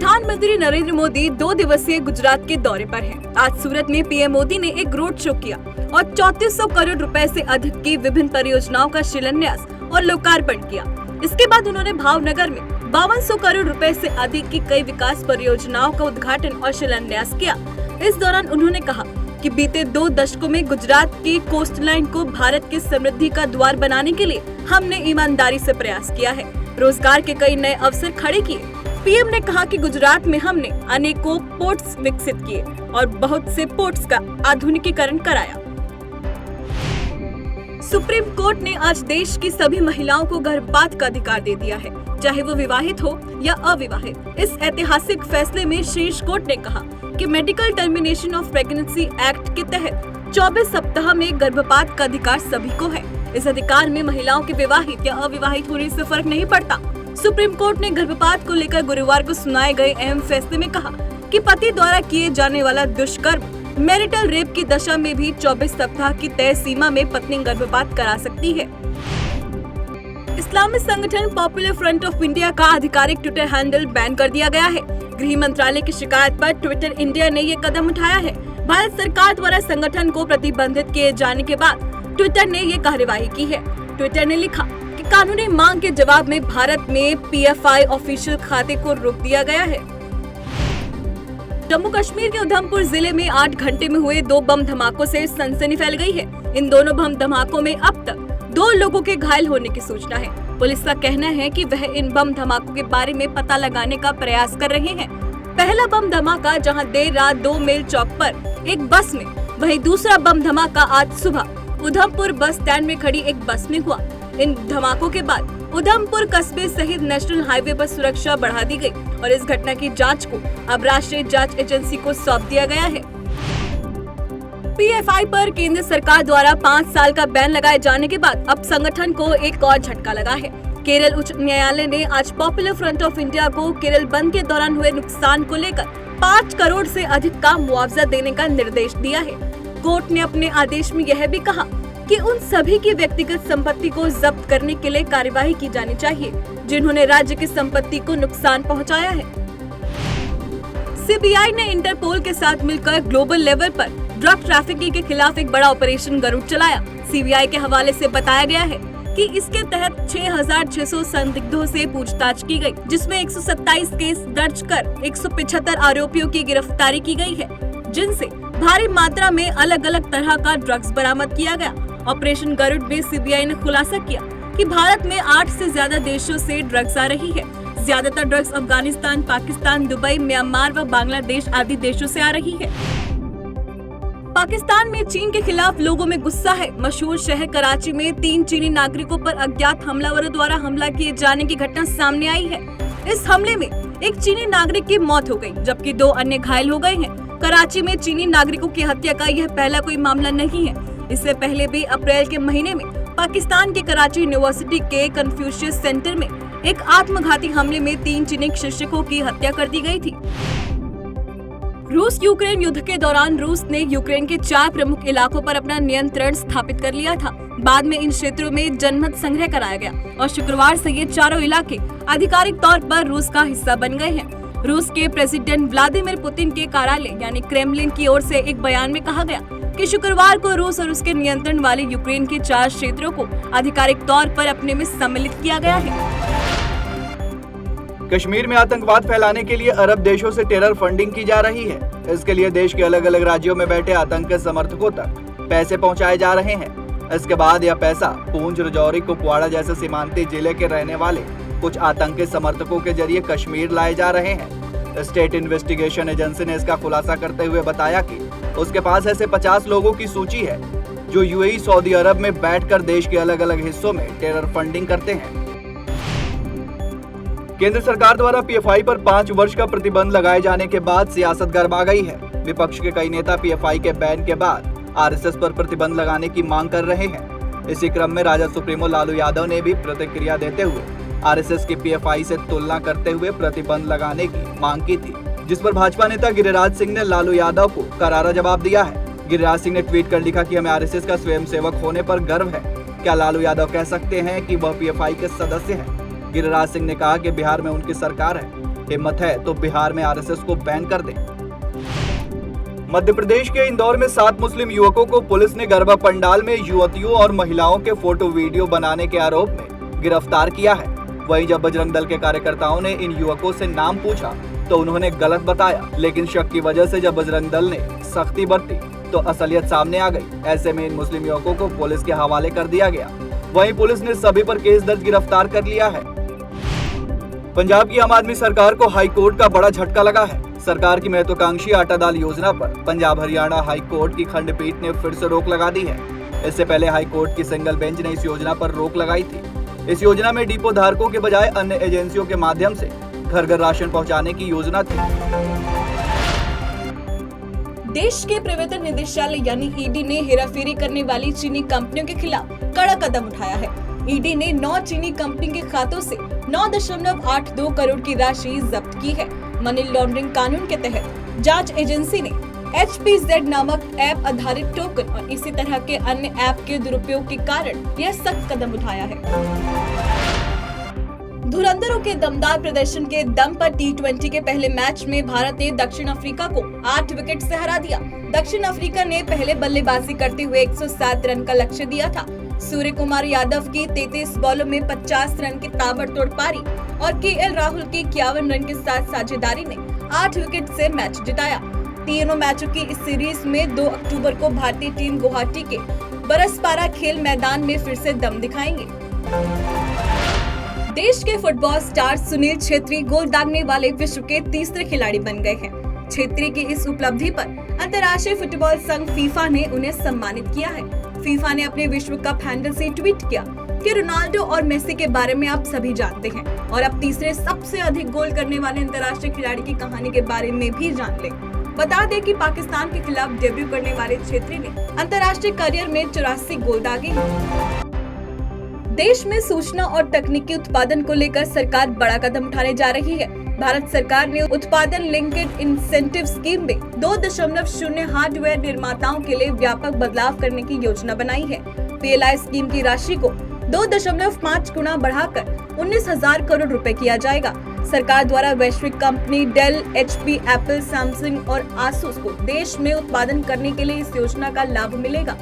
प्रधानमंत्री नरेंद्र मोदी 2 दिवसीय गुजरात के दौरे पर हैं। आज सूरत में पीएम मोदी ने एक रोड शो किया और 3400 करोड़ रुपए से अधिक की विभिन्न परियोजनाओं का शिलान्यास और लोकार्पण किया। इसके बाद उन्होंने भावनगर में 5200 करोड़ रुपए से अधिक की कई विकास परियोजनाओं का उद्घाटन और शिलान्यास किया। इस दौरान उन्होंने कहा कि बीते 2 दशकों में गुजरात की कोस्ट लाइन को भारत की समृद्धि का द्वार बनाने के लिए हमने ईमानदारी से प्रयास किया है। रोजगार के कई नए अवसर खड़े किए। पीएम ने कहा कि गुजरात में हमने अनेकों पोर्ट्स विकसित किए और बहुत से पोर्ट्स का आधुनिकीकरण कराया। सुप्रीम कोर्ट ने आज देश की सभी महिलाओं को गर्भपात का अधिकार दे दिया है, चाहे वो विवाहित हो या अविवाहित। इस ऐतिहासिक फैसले में शीर्ष कोर्ट ने कहा कि medical termination of pregnancy act के तहत 24 सप्ताह में गर्भपात का अधिकार सभी को है। इस अधिकार में महिलाओं के विवाहित या अविवाहित होने से फर्क नहीं पड़ता। सुप्रीम कोर्ट ने गर्भपात को लेकर गुरुवार को सुनाए गए अहम फैसले में कहा कि पति द्वारा किए जाने वाला दुष्कर्म मैरिटल रेप की दशा में भी 24 सप्ताह की तय सीमा में पत्नी गर्भपात करा सकती है। इस्लामिक संगठन पॉपुलर फ्रंट ऑफ इंडिया का आधिकारिक ट्विटर हैंडल बैन कर दिया गया है। गृह मंत्रालय की शिकायत पर ट्विटर इंडिया ने ये कदम उठाया है। भारत सरकार द्वारा संगठन को प्रतिबंधित किए जाने के बाद ट्विटर ने ये कार्यवाही की है। ट्विटर ने लिखा कि कानूनी मांग के जवाब में भारत में PFI ऑफिशियल खाते को रोक दिया गया है। जम्मू कश्मीर के उधमपुर जिले में 8 घंटे में हुए 2 बम धमाकों से सनसनी फैल गई है। इन दोनों बम धमाकों में अब तक 2 लोगों के घायल होने की सूचना है। पुलिस का कहना है कि वह इन बम धमाकों के बारे में पता लगाने का प्रयास कर रहे हैं। पहला बम धमाका जहां देर रात 2 मेल चौक पर एक बस में, वहीं दूसरा बम धमाका आज सुबह उधमपुर बस स्टैंड में खड़ी एक बस में हुआ। इन धमाकों के बाद उधमपुर कस्बे सहित नेशनल हाईवे पर सुरक्षा बढ़ा दी गई और इस घटना की जांच को अब राष्ट्रीय जांच एजेंसी को सौंप दिया गया है। PFI पर केंद्र सरकार द्वारा 5 साल का बैन लगाए जाने के बाद अब संगठन को एक और झटका लगा है। केरल उच्च न्यायालय ने आज पॉपुलर फ्रंट ऑफ इंडिया को केरल बंद के दौरान हुए नुकसान को लेकर 5 करोड़ से अधिक का मुआवजा देने का निर्देश दिया है। कोर्ट ने अपने आदेश में यह भी कहा कि उन सभी की व्यक्तिगत संपत्ति को जब्त करने के लिए कार्यवाही की जानी चाहिए जिन्होंने राज्य की संपत्ति को नुकसान पहुंचाया है। CBI ने इंटरपोल के साथ मिलकर ग्लोबल लेवल पर ड्रग ट्रैफिकिंग के खिलाफ एक बड़ा ऑपरेशन गरुड़ चलाया। CBI के हवाले से बताया गया है कि इसके तहत 6600 संदिग्धों से पूछताछ की गई, जिसमें 127 केस दर्ज कर 175 आरोपियों की गिरफ्तारी की गई है, जिनसे भारी मात्रा में अलग अलग तरह का ड्रग्स बरामद किया गया। ऑपरेशन गरुड़ में CBI ने खुलासा किया कि भारत में 8 से ज्यादा देशों से ड्रग्स आ रही है। ज्यादातर drugs Afghanistan, Pakistan, Dubai, Myanmar व बांग्लादेश आदि देशों से आ रही है। पाकिस्तान में चीन के खिलाफ लोगों में गुस्सा है। मशहूर शहर कराची में 3 चीनी नागरिकों पर अज्ञात हमलावरों द्वारा हमला किए जाने की घटना सामने आई है। इस हमले में एक चीनी नागरिक की मौत हो गई, जबकि 2 अन्य घायल हो गए हैं। कराची में चीनी नागरिकों की हत्या का यह पहला कोई मामला नहीं है। इससे पहले भी अप्रैल के महीने में पाकिस्तान के कराची यूनिवर्सिटी के कन्फ्यूशियस सेंटर में एक आत्मघाती हमले में 3 चीनी शिक्षकों की हत्या कर दी गई थी। रूस यूक्रेन युद्ध के दौरान रूस ने यूक्रेन के 4 प्रमुख इलाकों पर अपना नियंत्रण स्थापित कर लिया था। बाद में इन क्षेत्रों में जनमत संग्रह कराया गया और शुक्रवार से ये चारों इलाके आधिकारिक तौर पर रूस का हिस्सा बन गए हैं। रूस के प्रेसिडेंट व्लादिमीर पुतिन के कार्यालय यानी क्रेमलिन की ओर से एक बयान में कहा गया कि शुक्रवार को रूस और उसके नियंत्रण वाले यूक्रेन के 4 क्षेत्रों को आधिकारिक तौर पर अपने में सम्मिलित किया गया है। कश्मीर में आतंकवाद फैलाने के लिए अरब देशों से टेरर फंडिंग की जा रही है। इसके लिए देश के अलग अलग राज्यों में बैठे आतंकी समर्थकों तक पैसे पहुंचाए जा रहे हैं। इसके बाद यह पैसा पूंछ, राजौरी, कुपवाड़ा जैसे सीमांती जिले के रहने वाले कुछ आतंकी समर्थकों के जरिए कश्मीर लाए जा रहे हैं। स्टेट इन्वेस्टिगेशन एजेंसी ने इसका खुलासा करते हुए बताया कि उसके पास ऐसे 50 लोगों की सूची है जो UAE, सऊदी अरब में बैठकर देश के अलग अलग हिस्सों में टेरर फंडिंग करते हैं। केंद्र सरकार द्वारा PFI पर 5 वर्ष का प्रतिबंध लगाए जाने के बाद सियासत गर्मा गई है। विपक्ष के कई नेता PFI के बैन के बाद RSS पर प्रतिबंध लगाने की मांग कर रहे हैं। इसी क्रम में राजद सुप्रीमो लालू यादव ने भी प्रतिक्रिया देते हुए RSS की PFI से तुलना करते हुए प्रतिबंध लगाने की मांग की थी, जिस पर भाजपा नेता गिरिराज सिंह ने लालू यादव को करारा जवाब दिया है। गिरिराज सिंह ने ट्वीट कर लिखा कि हमें RSS का स्वयंसेवक होने पर गर्व है। क्या लालू यादव कह सकते हैं कि वह PFI के सदस्य हैं? गिरिराज सिंह ने कहा कि बिहार में उनकी सरकार है हिम्मत है तो बिहार में आरएसएस को बैन कर दें। मध्य प्रदेश के इंदौर में 7 मुस्लिम युवकों को पुलिस ने गरबा पंडाल में युवतियों और महिलाओं के फोटो वीडियो बनाने के आरोप में गिरफ्तार किया है। वहीं जब बजरंग दल के कार्यकर्ताओं ने इन युवकों से नाम पूछा तो उन्होंने गलत बताया, लेकिन शक की वजह से जब बजरंग दल ने सख्ती बरती तो असलियत सामने आ गई। ऐसे में इन मुस्लिम युवकों को पुलिस के हवाले कर दिया गया। वहीं पुलिस ने सभी पर केस दर्ज गिरफ्तार कर लिया है। पंजाब की आम आदमी सरकार को हाई कोर्ट का बड़ा झटका लगा है। सरकार की महत्वाकांक्षी आटा दाल योजना पर पंजाब हरियाणा हाई कोर्ट की खंडपीठ ने फिर से रोक लगा दी है। इससे पहले हाई कोर्ट की सिंगल बेंच ने इस योजना पर रोक लगाई थी। इस योजना में डिपो धारकों के बजाय अन्य एजेंसियों के माध्यम से घर घर राशन पहुंचाने की योजना थी। देश के प्रवर्तन निदेशालय यानी ईडी ने हेराफेरी करने वाली चीनी कंपनियों के खिलाफ कड़ा कदम उठाया है। ईडी ने 9 चीनी कंपनी के खातों से 9.82 करोड़ की राशि जब्त की है। मनी लॉन्ड्रिंग कानून के तहत जांच एजेंसी ने HPZ नामक ऐप आधारित टोकन और इसी तरह के अन्य ऐप के दुरुपयोग के कारण यह सख्त कदम उठाया है। धुरंधरों के दमदार प्रदर्शन के दम पर T20 के पहले मैच में भारत ने दक्षिण अफ्रीका को 8 विकेट से हरा दिया। दक्षिण अफ्रीका ने पहले बल्लेबाजी करते हुए 107 रन का लक्ष्य दिया था। सूर्य कुमार यादव की 33 बॉलों में 50 रन की ताबड़तोड़ पारी और KL राहुल की 51 रन के साथ साझेदारी ने 8 विकेट से मैच जिताया। तीनों मैचों की इस सीरीज में 2 अक्टूबर को भारतीय टीम गुवाहाटी के बरसपारा खेल मैदान में फिर से दम दिखाएंगे। देश के फुटबॉल स्टार सुनील छेत्री गोल दागने वाले विश्व के तीसरे खिलाड़ी बन गए हैं। छेत्री की इस उपलब्धि पर अंतर्राष्ट्रीय फुटबॉल संघ फीफा ने उन्हें सम्मानित किया है। फीफा ने अपने विश्व कप हैंडल से ट्वीट किया कि रोनाल्डो और मेसी के बारे में आप सभी जानते हैं और अब तीसरे सबसे अधिक गोल करने वाले अंतर्राष्ट्रीय खिलाड़ी की कहानी के बारे में भी जान लें। बता दें कि पाकिस्तान के खिलाफ डेब्यू करने वाले छेत्री ने अंतर्राष्ट्रीय करियर में 84 गोल दागे हैं। देश में सूचना और तकनीकी उत्पादन को लेकर सरकार बड़ा कदम उठाने जा रही है। भारत सरकार ने उत्पादन लिंक्ड इंसेंटिव स्कीम में 2.0 हार्डवेयर निर्माताओं के लिए व्यापक बदलाव करने की योजना बनाई है। PLI स्कीम की राशि को 2.5 गुना बढ़ाकर 19,000 करोड़ रुपए किया जाएगा। सरकार द्वारा वैश्विक कंपनी डेल, HP, एप्पल, सैमसंग और आसूस को देश में उत्पादन करने के लिए इस योजना का लाभ मिलेगा।